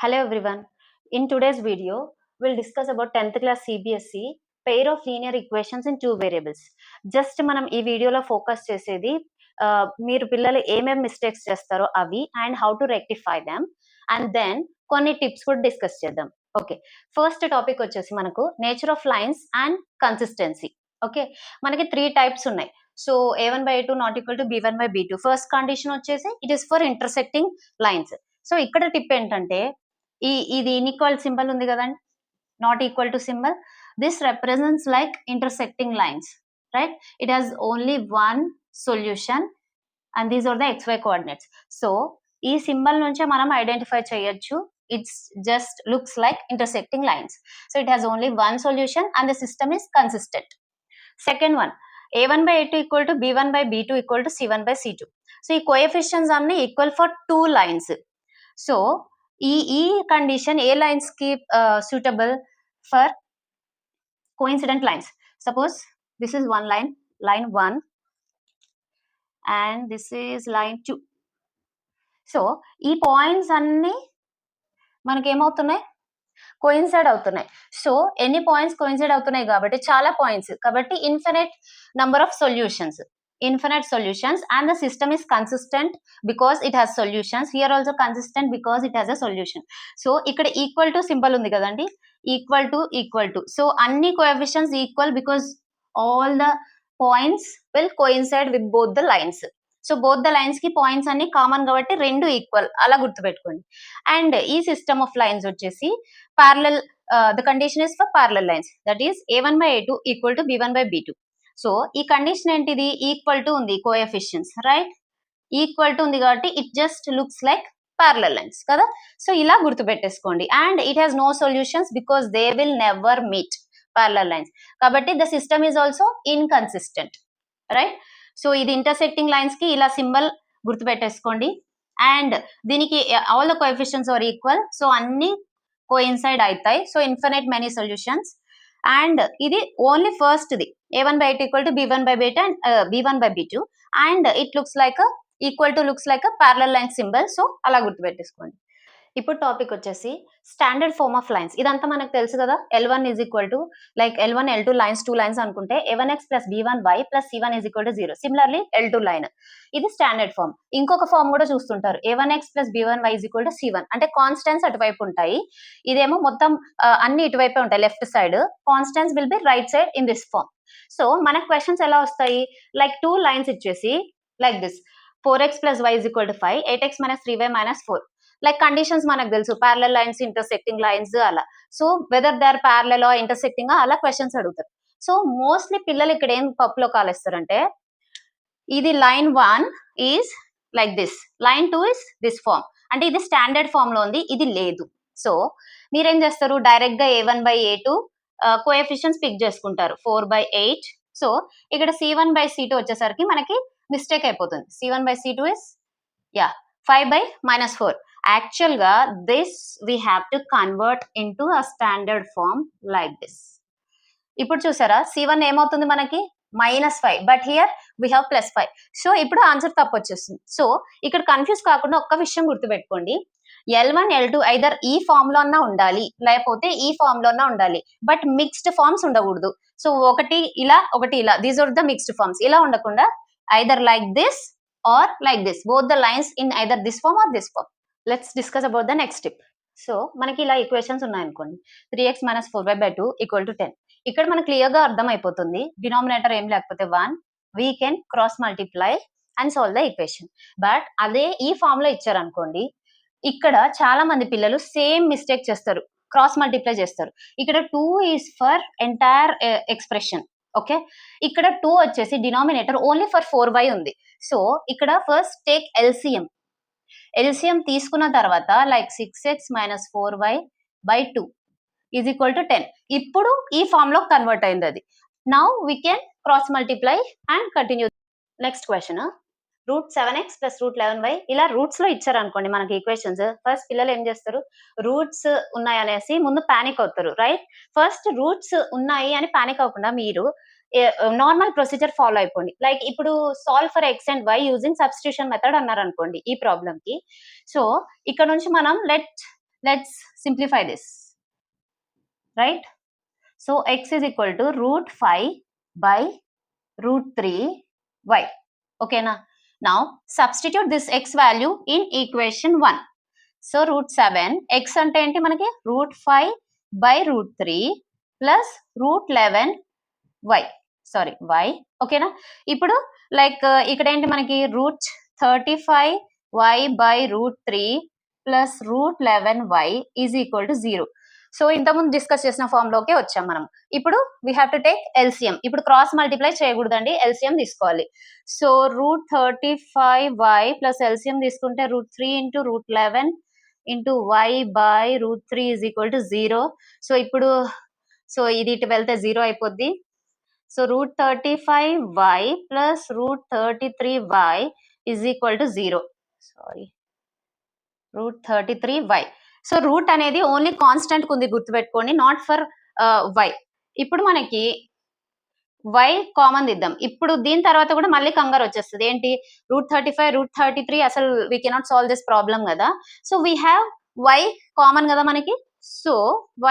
Hello everyone. In today's video, we'll discuss about 10th class CBSE pair of linear equations in two variables. Just మనం ఈ వీడియోలో focus చేసేది మీరు పిల్లలు ఏమేమి మిస్టేక్స్ చేస్తారో అవి and how to rectify them and then కొన్ని టిప్స్ కూడా డిస్కస్ చేద్దాం. ఓకే, ఫస్ట్ టాపిక్ వచ్చేసి మనకు nature of lines and consistency. Okay, మనకి 3 టైప్స్ ఉన్నాయి. So a1/a2 not equal to b1/b2. First condition వచ్చేసి it is for intersecting lines. So ఇక్కడ tip ఏంటంటే ఇది ఇన్ఈక్వల్ సింబల్ ఉంది కదండి, not equal to symbol, this represents like intersecting lines, right? It has only one solution and these are the xy coordinates. So ఈ symbol నుంచే మనం identify చేయొచ్చు, it's just looks like intersecting lines. So it has only one solution and the system is consistent. Second one, a1/a2 equal to b1/b2 equal to c1/c2. So ఈ coefficients అన్ని equal for two lines. So ఈ condition ఏ lines కి suitable for coincident lines. Suppose this is one line, line 1, and this is line 2. So ఈ points అన్ని మనకి ఏమవుతున్నాయి, coincide అవుతున్నాయి. So ఎన్ని పాయింట్స్ కోయిన్సైడ్ అవుతున్నాయి కాబట్టి చాలా పాయింట్స్, కాబట్టి infinite number of solutions, infinite solutions, and the system is consistent because it has solutions. Here also consistent because it has a solution. So ఇక్కడ ఈక్వల్ టు సింబల్ ఉంది కదండి, equal to. So అన్ని coefficients equal because all the points will coincide with both the lines. So both the lines కి points అన్ని common కాబట్టి రెండు equal, అలా గుర్తుపెట్టుకోండి. అండ్ ఈ సిస్టమ్ ఆఫ్ లైన్స్ వచ్చేసి parallel, the condition is for parallel lines, that is a1/a2 equal to b1/b2. So ఈ condition ఏంటిది, ఈక్వల్ టు ఉంది కోఎఫిషియన్స్, రైట్? ఈక్వల్ టు ఉంది కాబట్టి it just looks like parallel lines కదా. So ఇలా గుర్తుపెట్టేసుకోండి. And it has no solutions because they will never meet parallel lines, కాబట్టి the system is also inconsistent, right? So ఇది intersecting lines కి ఇలా symbol గుర్తుపెట్టేసుకోండి. అండ్ దీనికి all the coefficients are equal, so అన్ని కోయిన్సైడ్ అవుతాయి. So infinite many solutions. And ఇది only first the a1/a2 equal to b1/b2 and b1/b2, and it looks like equal to looks like parallel line symbol. So అలా గుర్తుపెట్టేసుకోండి. ఇప్పుడు topic వచ్చేసి standard form of lines. ఇదంతా మనకు తెలుసు కదా, L1 is equal to like L1 L2 lines, two lines అనుకుంటే a1x plus b1y plus c1 is equal to 0. Similarly L2 line, ఇది స్టాండర్డ్ ఫార్మ్. ఇంకొక ఫార్మ్ కూడా చూస్తుంటారు, a1x plus b1y is equal to c1, అంటే constants అటువైపు ఉంటాయి, ఇదేమో మొత్తం అన్ని ఇటువైపే ఉంటాయి left side, constants will be right side in this form. So మనకు క్వశ్చన్స్ ఎలా వస్తాయి, లైక్ టూ లైన్స్ ఇచ్చేసి like this 4x plus y is equal to 5, 8x minus 3y minus 4. Like conditions మనకు తెలుసు, ప్యారలల్ లైన్స్, ఇంటర్సెక్టింగ్ లైన్స్ అలా. So whether they are parallel or intersecting అలా questions అడుగుతారు. So mostly పిల్లలు ఇక్కడ ఏం పప్పులో కాలేస్తారంటే, ఇది line 1 is like this, line 2 is this form, అంటే ఇది స్టాండర్డ్ ఫార్మ్ లో ఉంది, ఇది లేదు. సో మీరేం చేస్తారు, డైరెక్ట్ గా a1/a2 కోఎఫిషియన్స్ పిక్ చేసుకుంటారు, 4/8. సో ఇక్కడ c1/c2 వచ్చేసరికి మనకి మిస్టేక్ అయిపోతుంది. c1/c2 is 5/-4. యాక్చువల్ గా this we have to convert into a standard form like this. ఇప్పుడు చూసారా, c1 ఏమవుతుంది మనకి -5, బట్ హియర్ వీ హ్యావ్ +5. సో ఇప్పుడు ఆన్సర్ తప్పు వచ్చేస్తుంది. సో ఇక్కడ కన్ఫ్యూజ్ కాకుండా ఒక్క విషయం గుర్తుపెట్టుకోండి, L1 L2 ఐదర్ ఈ ఫామ్ లో అన్నా ఉండాలి, లేకపోతే ఈ ఫామ్ లో అన్నా ఉండాలి, బట్ మిక్స్డ్ ఫార్మ్స్ ఉండకూడదు. సో ఒకటి ఇలా these are the mixed forms. ఇలా ఉండకుండా either like this or like this, both the lines in either this form or this form. Let's discuss about the next tip. So మనకి ఇలా equations ఉన్నాయనుకోండి, 3x minus 4y/2 equal to 10. ఇక్కడ మనకు clear గా అర్థం అయిపోతుంది, డినామినేటర్ ఏం లేకపోతే 1, we can cross multiply and solve the equation. But అదే ఈ ఫామ్ లో ఇచ్చారనుకోండి, ఇక్కడ చాలా మంది పిల్లలు సేమ్ మిస్టేక్ చేస్తారు, క్రాస్ మల్టిప్లై చేస్తారు. ఇక్కడ 2 is for entire expression, okay? ఇక్కడ 2 వచ్చేసి డినామినేటర్ ఓన్లీ ఫర్ 4y ఉంది. సో ఇక్కడ ఫస్ట్ టేక్ ఎల్సిఎం తీసుకున్న తర్వాత like 6x minus 4y/2 is equal to 10. ఇప్పుడు ఈ ఫామ్ లో కన్వర్ట్ అయింది అది. Now we can cross multiply and continue. Next question, √7x plus √11y, ఇలా రూట్స్ లో ఇచ్చారు అనుకోండి మనకి ఈక్వేషన్స్. ఫస్ట్ పిల్లలు ఏం చేస్తారు, రూట్స్ ఉన్నాయనేసి ముందు పానిక్ అవుతారు, రైట్? ఫస్ట్ రూట్స్ ఉన్నాయి అని పానిక్ అవ్వకుండా మీరు నార్మల్ ప్రొసీజర్ ఫాలో అయిపోండి. లైక్ ఇప్పుడు solve for X and Y using substitution method అన్నారు అనుకోండి ఈ ప్రాబ్లమ్ కి. సో ఇక్కడ నుంచి మనం let let's simplify this, right? So x is equal to root 5 by root 3y. Okay na? Now substitute this x value in equation 1. So root 7 x అంటే ఏంటి మనకి root 5 by root 3 plus root 11 y, sorry y. ఓకేనా? ఇప్పుడు like ఇక్కడ ఏంటి మనకి route 35y by root 3 plus root 11y is equal to 0. So ఇంతకుముందు discuss చేసిన ఫామ్ లోకే వచ్చాం మనం. ఇప్పుడు we have to take LCM. ఇప్పుడు క్రాస్ మల్టిప్లై చేయకూడదండి, ఎల్సిఎం తీసుకోవాలి. So root 35y plus LCM తీసుకుంటే root 3 into root 11 into y by root 3 is equal to 0. So ఇప్పుడు సో ఇది ఇటు వెళ్తే 0 అయిపోద్ది. సో root 35y plus root 33y is equal to 0. Sorry, root 33y. So root అనేది only constant కుంది గుర్తుపెట్టుకోండి, నాట్ ఫర్ y. ఇప్పుడు మనకి y కామన్ దిద్దాం. ఇప్పుడు దీని తర్వాత కూడా మళ్ళీ కంగారు వచ్చేస్తుంది, ఏంటి రూట్ 35 రూట్ 33 అసలు we cannot solve this problem కదా. So we have y common కదా మనకి. సో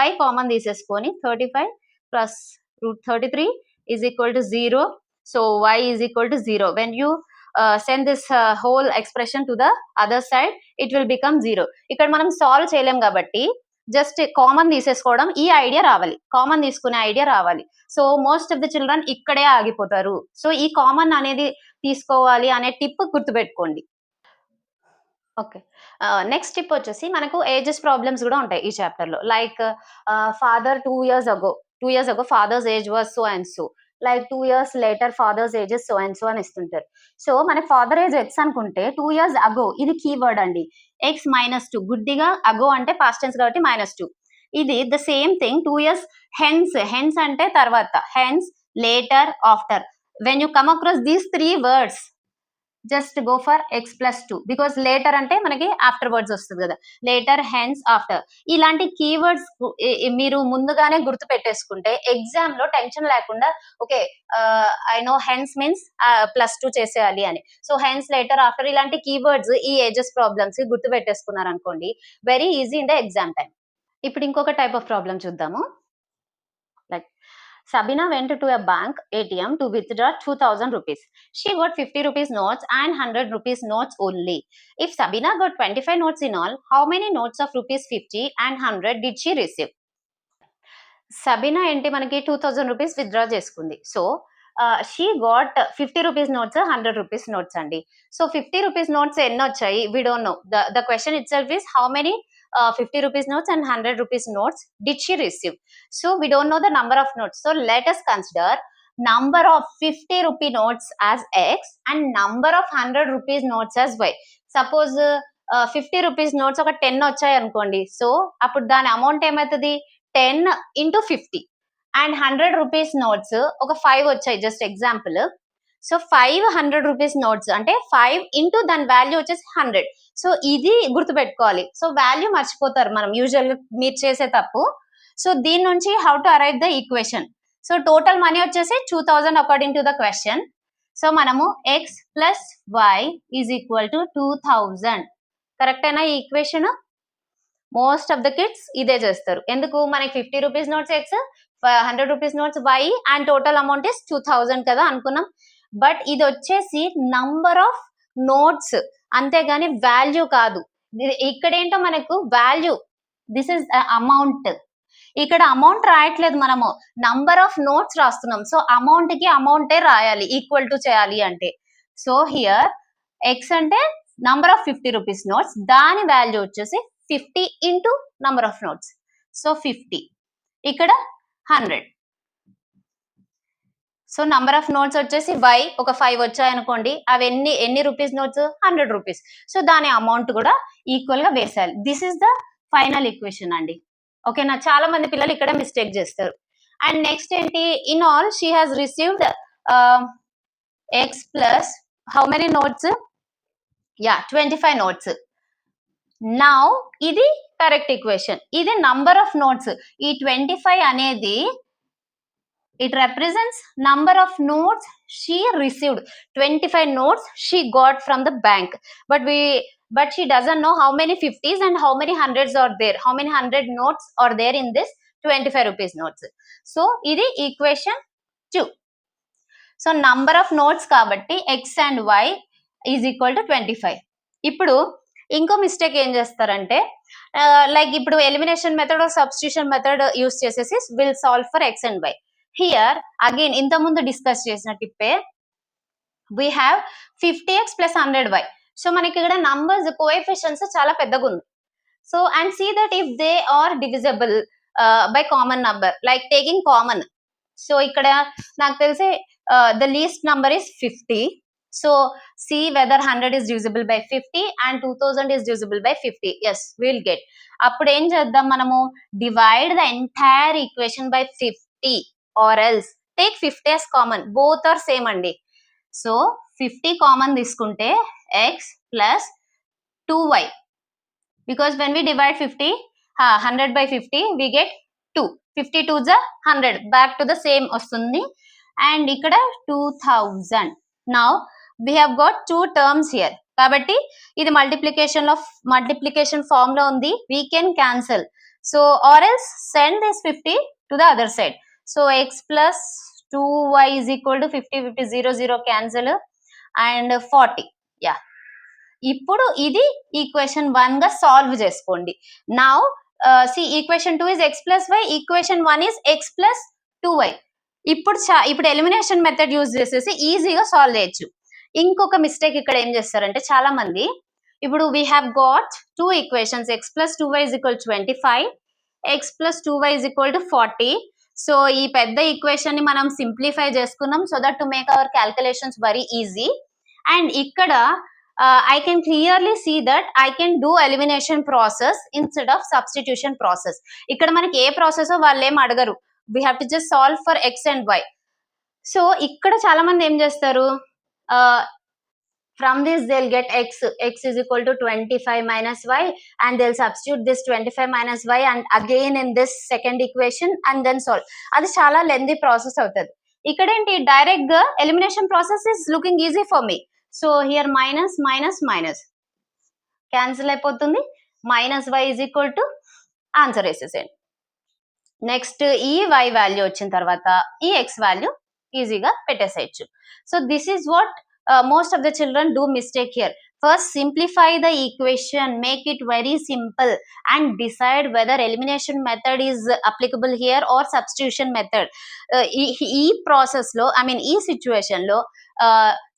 y కామన్ తీసేసుకొని 35 plus root 33 is equal to 0. So y is equal to 0. When you send this whole expression to the other side, it will become 0. ఇక్కడ మనం solve చేయలేం కాబట్టి just common తీసేసుకోవడం, ఈ idea రావాలి, common తీసుకునే idea రావాలి. So most of the children ఇక్కడే ఆగిపోతారు. So ఈ కామన్ అనేది తీసుకోవాలి అనే టిప్ గుర్తుపెట్టుకోండి. ఓకే, నెక్స్ట్ టిప్ వచ్చేసి మనకు ఏజెస్ ప్రాబ్లమ్స్ కూడా ఉంటాయి ఈ చాప్టర్ లో. Like father 2 years ago father's age was so and so, like 2 years later father's ages so and so అని ఇస్తుంటారు. సో మన ఫాదర్ ఏజ్ ఎక్స్ అనుకుంటే 2 years ago ఇది కీవర్డ్ అండి, ఎక్స్ -2. గుడ్డిగా అగో అంటే పాస్ట్ టెన్స్ కాబట్టి -2. ఇది the same thing 2 years hence అంటే తర్వాత, hence later after. When you come across these 3 words just go for X plus 2, because later అంటే మనకి ఆఫ్టర్ వర్డ్స్ వస్తుంది కదా, లేటర్, హెన్స్, ఆఫ్టర్. ఇలాంటి కీవర్డ్స్ మీరు ముందుగానే గుర్తు పెట్టేసుకుంటే ఎగ్జామ్ లో టెన్షన్ లేకుండా, okay I know hence means +2 చేసేయాలి అని. సో హెన్స్, లేటర్, ఆఫ్టర్ ఇలాంటి కీవర్డ్స్ ఈ ఏజెస్ ప్రాబ్లమ్స్ గుర్తు పెట్టేసుకున్నారు అనుకోండి, very easy in the exam time. ఇప్పుడు ఇంకొక టైప్ ఆఫ్ ప్రాబ్లం చూద్దాము. Like Sabina went to a bank ATM to withdraw 2000 rupees. She got 50 rupees notes and 100 rupees notes only. If Sabina got 25 notes in all, how many notes of rupees 50 and 100 did she receive? Sabina ఏంటి మనకి 2000 rupees withdraw చేసుకుంది. So she got 50 rupees notes, 100 rupees notes అండి. So 50 rupees notes ఎన్ని వచ్చాయి, we don't know. The question it self is how many 50 rupees notes and 100 rupees notes did she receive? So we don't know the number of notes. So let us consider number of 50 rupee notes as x and number of 100 rupees notes as y. Suppose 50 rupees notes ఒక 10 వచ్చాయి అనుకోండి. So అప్పుడు దాని amount ఏమవుతుంది, 10 into 50. And 100 rupees notes ఒక 5 వచ్చాయి, just example. So 500 rupees notes అంటే 5 into దాని వాల్యూ వచ్చేసి 100. సో ఇది గుర్తుపెట్టుకోవాలి. సో వాల్యూ మర్చిపోతారు మనం యూజువల్గా, మీరు చేసే తప్పు. సో దీని నుంచి how to arrive the equation. So total money వచ్చేసి 2000 according to the question. So మనము x plus y is equal to 2000. కరెక్టేనా ఈ equation? Most of the kids ఇదే చేస్తారు. ఎందుకు, మనకి 50 rupees notes x, 100 rupees notes y and total amount is 2000 కదా అనుకున్నాం. బట్ ఇది వచ్చేసి నంబర్ ఆఫ్ నోట్స్, అంతేగాని వాల్యూ కాదు. ఇక్కడ ఏంటో మనకు వాల్యూ, దిస్ ఇస్ అమౌంట్. ఇక్కడ అమౌంట్ రాయట్లేదు, మనము నంబర్ ఆఫ్ నోట్స్ రాస్తున్నాం. సో అమౌంట్ కి అమౌంటే రాయాలి, ఈక్వల్ టు చేయాలి అంటే. సో హియర్ ఎక్స్ అంటే నంబర్ ఆఫ్ 50 రూపీస్ నోట్స్, దాని వాల్యూ వచ్చేసి 50 into number of notes. So 50, ఇక్కడ 100. సో నంబర్ ఆఫ్ నోట్స్ వచ్చేసి వై ఒక 5 వచ్చాయి అనుకోండి, అవి ఎన్ని రూపీస్ నోట్స్, 100 రూపీస్. సో దాని అమౌంట్ కూడా ఈక్వల్ గా వేసాలి. This is the final equation అండి. ఓకేనా, చాలా మంది పిల్లలు ఇక్కడ మిస్టేక్ చేస్తారు. అండ్ నెక్స్ట్ ఏంటి, in all she has received X plus how many notes, 25 notes. Now ఇది కరెక్ట్ ఈక్వేషన్, ఇది నంబర్ ఆఫ్ నోట్స్. ఈ 25 అనేది it represents number of notes she received. 25 notes she got from the bank, but she doesn't know how many 50s and how many hundreds are there, how many 100 notes are there in this 25 rupees notes. So ఇది equation 2. So number of notes కాబట్టి x and y is equal to 25. ఇప్పుడు ఇంకో mistake ఏం చేస్తారంటే like ఇప్పుడు elimination method or substitution method use చేసేసి will solve for x and y. Here again ఇంతకుముందు discuss చేసిన టిప్పే we have 50x plus 100y. So మనకి ఇక్కడ నంబర్స్ కోఎఫిషియన్స్ చాలా పెద్దగా ఉంది. So and see that if they are divisible by common number, like taking common. So ఇక్కడ నాకు తెలిసి the least number is 50. So see whether 100 is divisible by 50 and 2000 is divisible by 50. Yes, we will get. అప్పుడు ఏం చేద్దాం మనము, divide the entire equation by 50 or else take 50 as common. Both are same అండి. So 50 common తీసుకుంటే x plus 2y, because when we divide 50 100 by 50 we get 2. 52 is 100, back to the same వస్తుంది. And ఇక్కడ 2000. Now we have got two terms here. కాబట్టి ఇది multiplication form లో ఉంది, we can cancel. So or else send this 50 to the other side. So x plus 2y is equal to 50, 50, 0, 0 cancel and 40. Yeah. ఇప్పుడు ఇది equation 1 గా solve చేసుకోండి. Now see equation 2 is x plus y, equation 1 is x plus 2y. ఇప్పుడు elimination method use చేసేసి ఈజీగా solve చేయొచ్చు. ఇంకొక mistake ఇక్కడ ఏం చేస్తారంటే చాలా మంది, ఇప్పుడు we have got two equations, X plus 2y is equal to 25, X plus 2y is equal to 40. So ఈ పెద్ద ఈక్వేషన్ ని మనం సింప్లిఫై చేసుకున్నాం so that to make our calculations very easy. And ఇక్కడ I can clearly see that I can do elimination process instead of substitution process. ఇక్కడ మనకి ఏ process వాళ్ళు ఏం అడగరు, we have to just solve for x and y. So ఇక్కడ చాలా మంది ఏం చేస్తారు, from this they'll get x is equal to 25 minus y and they'll substitute this 25 minus y and again in this second equation and then solve. అది చాలా lengthy process అవుతుంది. ఇక్కడ ఏంటి, డైరెక్ట్ గా elimination process is looking easy for me. So here minus minus minus cancel అయిపోతుంది, minus y is equal to answer వేసేసేయండి. Next ఈ y value వచ్చిన తర్వాత ఈ x వాల్యూ ఈజీగా పెట్టేసేయచ్చు. So this is what most of the children do mistake here. First simplify the equation, make it very simple and decide whether elimination method is applicable here or substitution method. ఈ process లో I mean ఈ situation లో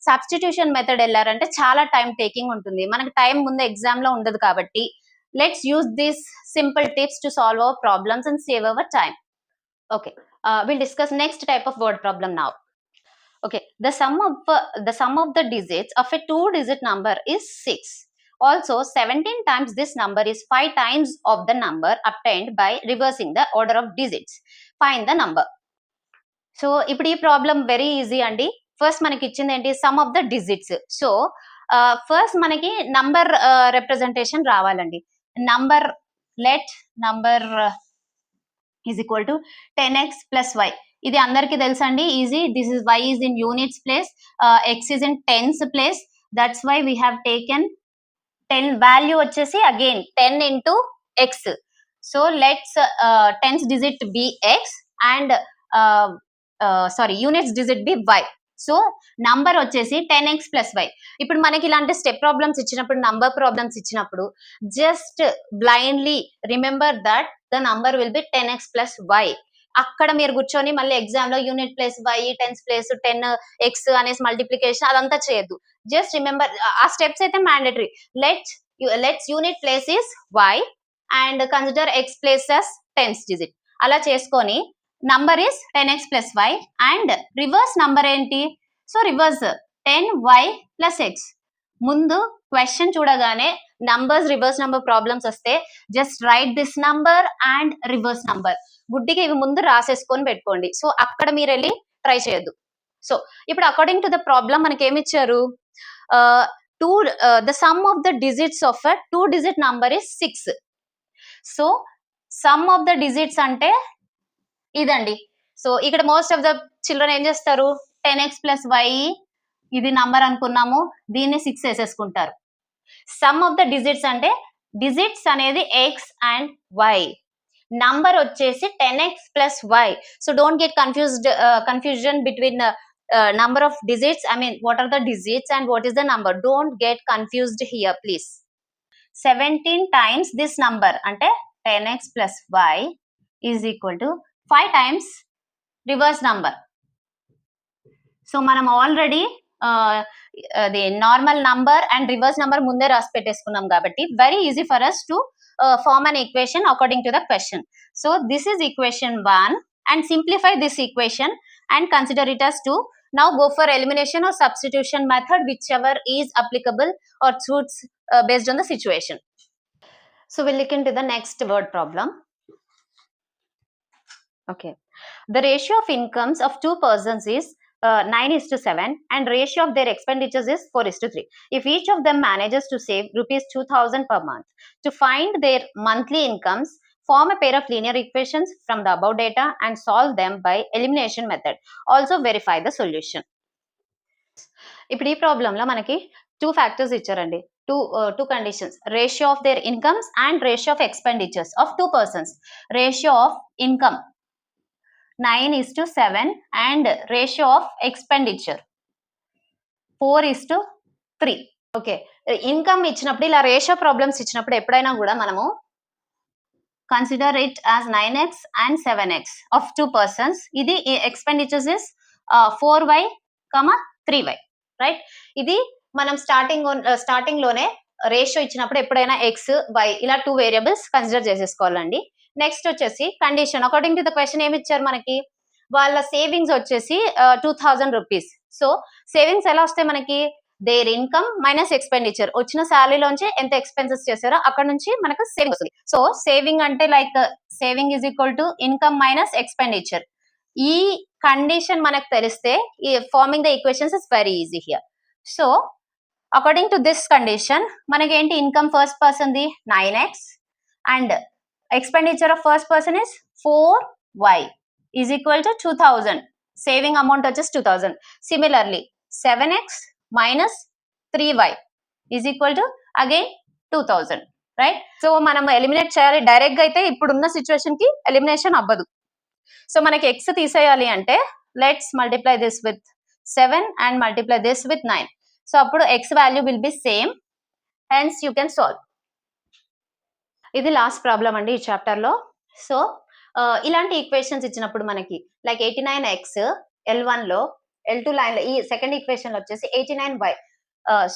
substitution method వెళ్ళారంటే చాలా time taking ఉంటుంది, మనకి time ముందు exam లో ఉండదు. కాబట్టి let's use this simple tips to solve our problems and save hour time. Okay, will discuss next type of word problem now. Okay, the sum of the digits of a 2-digit number is 6. Also 17 times this number is 5 times of the number obtained by reversing the order of digits. Find the number. So ఇప్పుడు ఈ problem very easy అండి. First మనకి ఇచ్చింది ఏంటి, some of the digits. So first మనకి number representation రావాలండి. Number is equal to 10x plus y. ఇది అందరికీ తెలుసండి, easy. This is y is in units place, x is in tens place. That's why we have taken 10 value వచ్చేసి again 10 into x. So let's tens digit be x and units digit be y. So number వచ్చేసి 10x plus y. ఇప్పుడు మనకి ఇలాంటి step problems ఇచ్చినప్పుడు, number problems ఇచ్చినప్పుడు just blindly remember that the number will be 10x plus y. అక్కడ మీరు కూర్చొని మళ్ళీ ఎగ్జామ్ లో unit place y, tens place 10x అనేసి మల్టిప్లికేషన్ అదంతా చేయొద్దు. జస్ట్ రిమెంబర్, ఆ స్టెప్స్ అయితే mandatory. Let's unit place is y and consider x place as tense digit. అలా చేసుకొని number is 10x plus y and reverse number ఏంటి, so reverse 10y plus x. ముందు question చూడగానే numbers reverse number problems వస్తే just right this number and reverse number, గుడ్డిగా ఇవి ముందు రాసేసుకొని పెట్టుకోండి. సో అక్కడ మీరు వెళ్ళి ట్రై చేయొద్దు. సో ఇప్పుడు అకార్డింగ్ టు ద ప్రాబ్లమ్ మనకి ఏమి ఇచ్చారు, the sum of the digits of a 2-digit number is 6. So some of the digits అంటే ఇదండి, సో ఇక్కడ మోస్ట్ ఆఫ్ ద చిల్డ్రన్ ఏం చేస్తారు, 10x ప్లస్ వై ఇది నంబర్ అనుకున్నాము, దీన్ని 6 వేసేసుకుంటారు. సమ్ ఆఫ్ ద డిజిట్స్ అంటే డిజిట్స్ అనేది x అండ్ y, నంబర్ వచ్చేసి 10x plus y. So don't get confusion between number of digits. I mean, what are the digits and what is the number? Don't get confused here, please. 17 times this number ante 10x plus y is equal to 5 times reverse number. So manam already the normal number and reverse number munde ras petteskunnam kabatti very easy for us to form an equation according to the question. So this is equation 1 and simplify this equation and consider it as 2. Now go for elimination or substitution method, whichever is applicable or suits based on the situation. So we'll look into the next word problem. Okay. The ratio of incomes of two persons is 9:7 and ratio of their expenditures is 4:3. If each of them manages to save rupees 2000 per month, to find their monthly incomes, form a pair of linear equations from the above data and solve them by elimination method. Also verify the solution. ఇప్పుడు ఈ problem లో మనకి 2 factors ఇచ్చారండి, two conditions, ratio of their incomes and ratio of expenditures of two persons. Ratio of income 9:7 and ratio of expenditure 4:3. Okay, income ఇచ్చినప్పుడు ఇలా ratio problems ఇచ్చినప్పుడు ఎప్పుడైనా కూడా మనము consider it as 9x and 7x of two persons. ఇది expenditures is 4y, 3y, right? ఇది మనం starting లోనే రేషియో ఇచ్చినప్పుడు ఎప్పుడైనా x, y ఇలా 2 వేరియబుల్స్ కన్సిడర్ చేసేసుకోవాలండి. నెక్స్ట్ వచ్చేసి condition, according to the question ఏమి ఇచ్చారు మనకి, వాళ్ళ సేవింగ్స్ వచ్చేసి 2000 రూపీస్. సో సేవింగ్స్ ఎలా వస్తాయి మనకి, దేర్ ఇన్కమ్ మైనస్ ఎక్స్పెండిచర్, వచ్చిన శాలరీలోంచి ఎంత ఎక్స్పెన్సెస్ చేశారో అక్కడ నుంచి మనకు సేవింగ్ వస్తుంది. సో సేవింగ్ అంటే like saving is equal to income minus expenditure. ఈ కండిషన్ మనకు తెలిస్తే forming the equations is very easy here. So according to this condition మనకి ఏంటి, income first person the 9x and expenditure of first person is 4y is equal to 2000, saving amount వచ్చేసి 2000. Similarly 7x minus 3y is equal to again 2000, right? So మనం eliminate చేయాలి direct గా అయితే ఇప్పుడున్న situation కి elimination అవ్వదు. So మనకి x తీసేయాలి అంటే let's multiply this with 7 and multiply this with 9. So అప్పుడు x value will be same, hence you can solve. ఇది లాస్ట్ ప్రాబ్లం అండి ఈ చాప్టర్ లో. సో ఇలాంటి ఈక్వేషన్స్ ఇచ్చినప్పుడు మనకి లైక్ 89x L1 లో, L2 లైన్ లో ఈ సెకండ్ ఈక్వేషన్ లో వచ్చేసి 89y.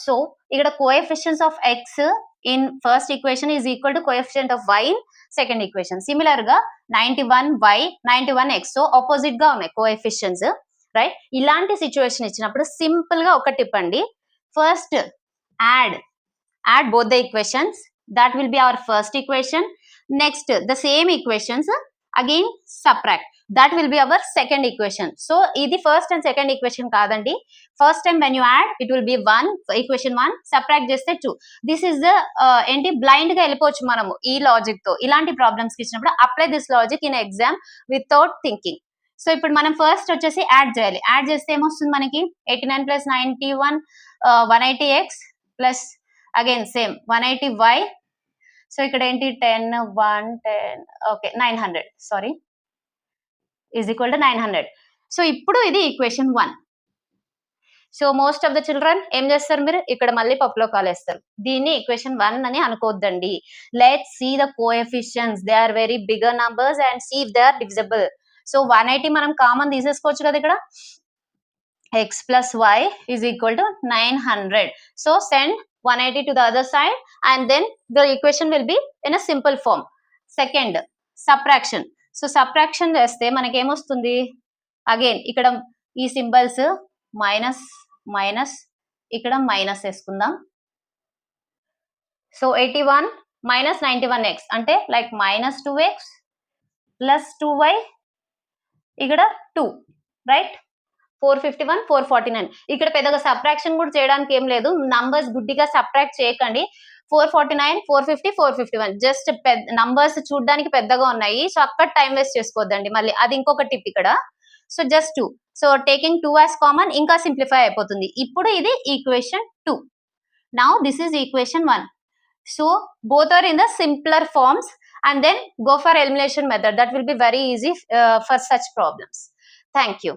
సో ఇక్కడ coefficients of x in first equation is equal to coefficient of y in second equation. Similar గా 91y 91x, సో ఆపోజిట్ గా ఉన్నాయి కోఎఫిషియన్స్, రైట్? ఇలాంటి సిచ్యువేషన్ ఇచ్చినప్పుడు సింపుల్ గా ఒక టిప్ అండి, first add both the equations, that will be our first equation. Next the same equations again subtract, that will be our second equation. So ఇది first and second equation కాదండి, first time when you add it will be 1, equation 1, subtract చేస్తే 2. this is the ఏంటి blind గా వెళ్ళిపోవచ్చు మనము ఈ logic తో. ఇలాంటి ప్రాబ్లమ్స్ కి ఇచ్చినప్పుడు apply this logic in exam without thinking. So ఇప్పుడు మనం ఫస్ట్ వచ్చేసి యాడ్ చేయాలి. యాడ్ చేస్తే ఏమొస్తుంది మనకి, 89 plus 91 180x plus again same 180y. So ఇక్కడ ఏంటి 10 1 10 okay 900 sorry is equal to 900. So ఇప్పుడు ఇది equation 1. So most of the children ఏం చేస్తారు, మీరు ఇక్కడ మళ్ళీ పప్పులో కాలేస్తారు. దీన్ని ఈక్వేషన్ 1 అని అనుకోవద్దండి. Let's see the coefficients, they are very bigger numbers and see if they are divisible. So 180 మనం కామన్ తీసేసుకోవచ్చు కదా ఇక్కడ, x plus y is equal to 900. So send 180 to the other side and then the equation will be in a simple form. Second, subtraction. So subtraction చేస్తే మనకి ఏమొస్తుంది, again ఇక్కడ ఈ symbols minus minus, ఇక్కడ minus వేసుకుందాం. So 81 minus 91x అంటే like minus 2x plus 2y, ఇక్కడ 2, right? 451 449. ఇక్కడ పెద్దగా సబ్ట్రాక్షన్ కూడా చేయడానికి ఏం లేదు, నంబర్స్ గుడ్డిగా సబ్ట్రాక్ట్ చేయకండి. 449 450 451 జస్ట్ నంబర్స్ చూడడానికి పెద్దగా ఉన్నాయి, సో అక్కడ టైం వేస్ట్ చేసుకోవద్దండి. మళ్ళీ అది ఇంకొక టిప్ ఇక్కడ, so just 2. So taking 2 as common ఇంకా సింప్లిఫై అయిపోతుంది. ఇప్పుడు ఇది equation 2. Now this is equation 1. So both are in the simpler forms, and then go for elimination method. That will be very easy for such problems. Thank you.